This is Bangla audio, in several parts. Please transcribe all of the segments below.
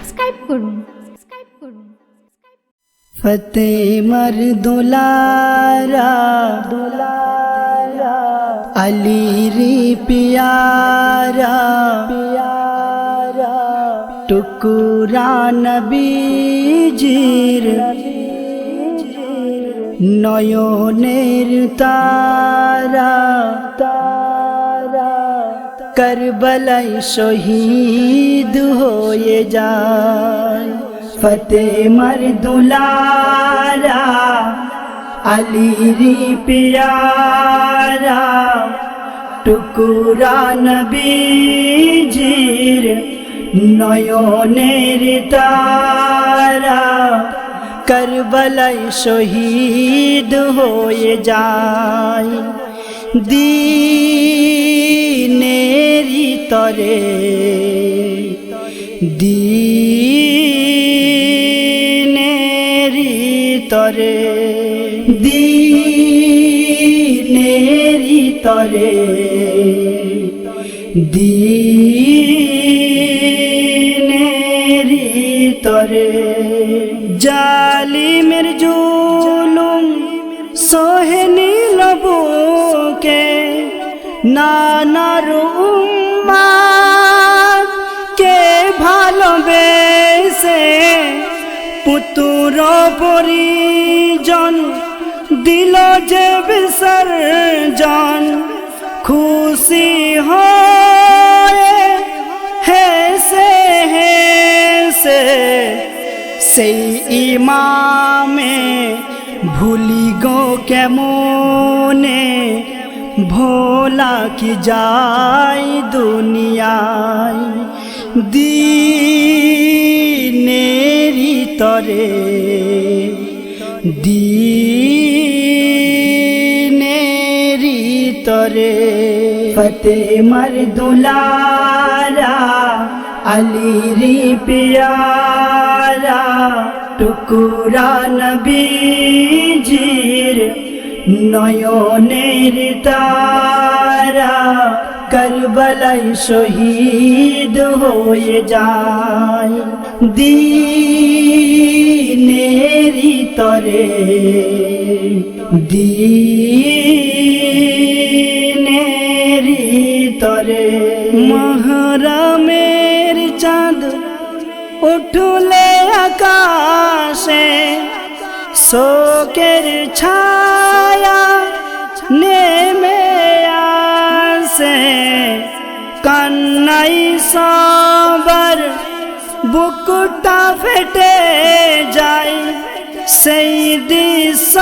সাবস্ক্রাইব করুন। ফতে মরদুলারা আলী রে পিয়ারা টুকুরা নবীজির নয়নের তারা করবলাই শহীদ হয়ে যায়। ফতে মরদুলারা আলী রে পিয়ারা টুকুরা নবীজির নয়নের তারা করবলাই শহীদ হয়ে যায়। দিনেরি তরে দিনেরি তরে দিনেরি তরে দিনেরি তরে জালিমের জুলুম সহে নিল বুকে নানার উম্মাত কে ভালোবেসে পুত্র পরিজন দিল যে বিসর্জন খুশি হয়ে হেসে হেসে সেই ইমামে ভুলি গো কেমনে ভোলা কি যায় দুনিয়ায়। দিনেরি তরে দিনেরি তরে ফতে মরদুলারা আলী রে পিয়ারা টুকুরা নবীজির নয়নের তারা করবলাই শহীদ হয়ে যায়। দিনেরি তরে দিনেরি তরে মুহরমের চাঁদ উঠলে আকাশে শোকের ছায়া নেমে আসে কান্নাই সবার বুকটা ফেটে যায়। সেই দৃশ্য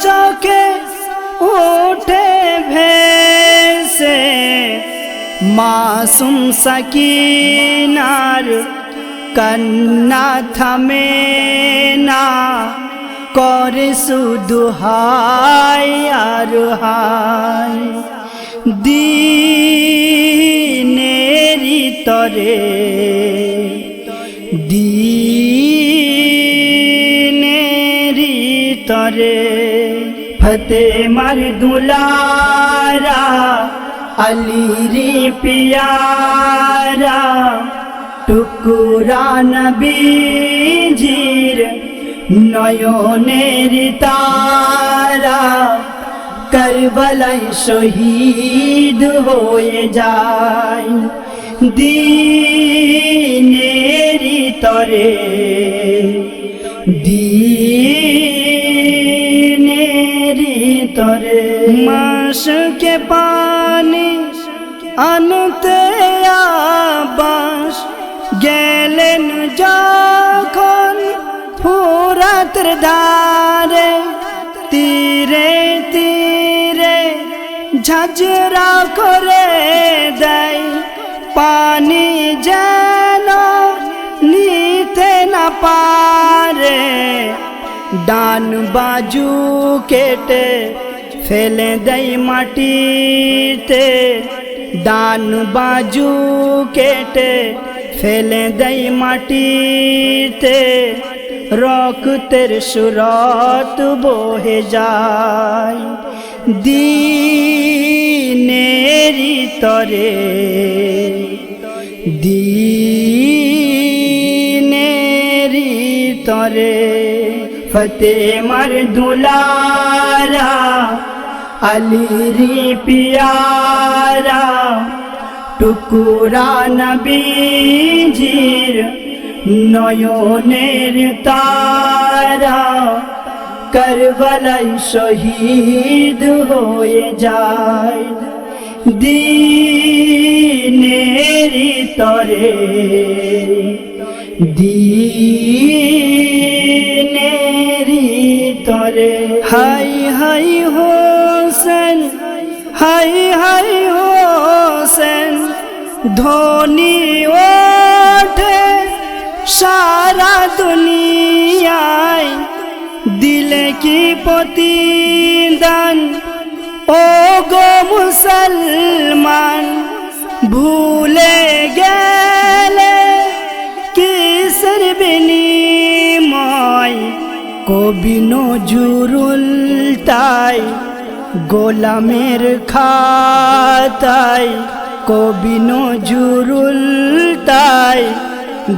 চোখে ওঠে ভেসে মাসুম সাকিনার কান্না থামে না করে শুধু হায় আর হায়। দিনেরি তরে দিনেরি তরে ফতে মরদুলারা আলী রে পিয়ারা টুকুরা নবীজির নয়নের তারা করবলাই শহীদ হয়ে যায়। দিনেরি তরে দিনেরি তরে মাশকে পানি আনতে আবাস গেলেন যখন ফুরাতের ধারে তীরে তীরে ঝাঁঝরা করে দেয় পানি যেন নিতে না পারে। ডান বাজু কেটে ফেলে দেয় মাটিতে ডান বাজু কেটে ফেলে দেয় মাটিতে রক্তের সুরত বহে যায়। দিনেরি তরে দিন তরে ফতেমার দুলারা আলীরি পিয়ারা টুকুরা নবীজির নয়নের তারা কারবালায় শহীদ হয়ে যায় দিনেরি তরে দিনেরি তরে high high Hossain high high Hossain ধ্বনি ওঠে সারা দুনিয়ায় দিলে কি প্রতিদান ও গো মুসলমান ভুলে গেলে কিসের বিনিময় কবি নজরুল তাই গোলামের খাতায় কবি নজরুল তাই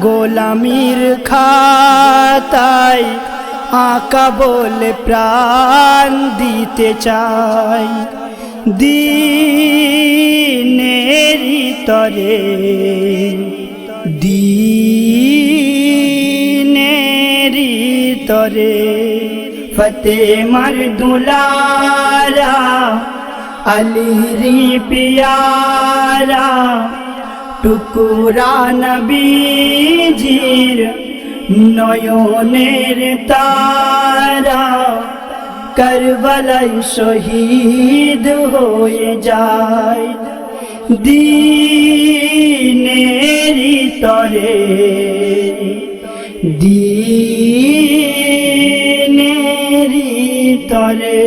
গোলামির খাতায় আকা বলে প্রাণ দিতে চাই দিনেরি তরে দিনেরি তরে ফতেমার দুলারা আলীরি পিয়ারা টুকুরা নবীজির নয়নের তারা কারবালায় শহীদ হয়ে যায় দিনেরি তরে দিনেরি তরে।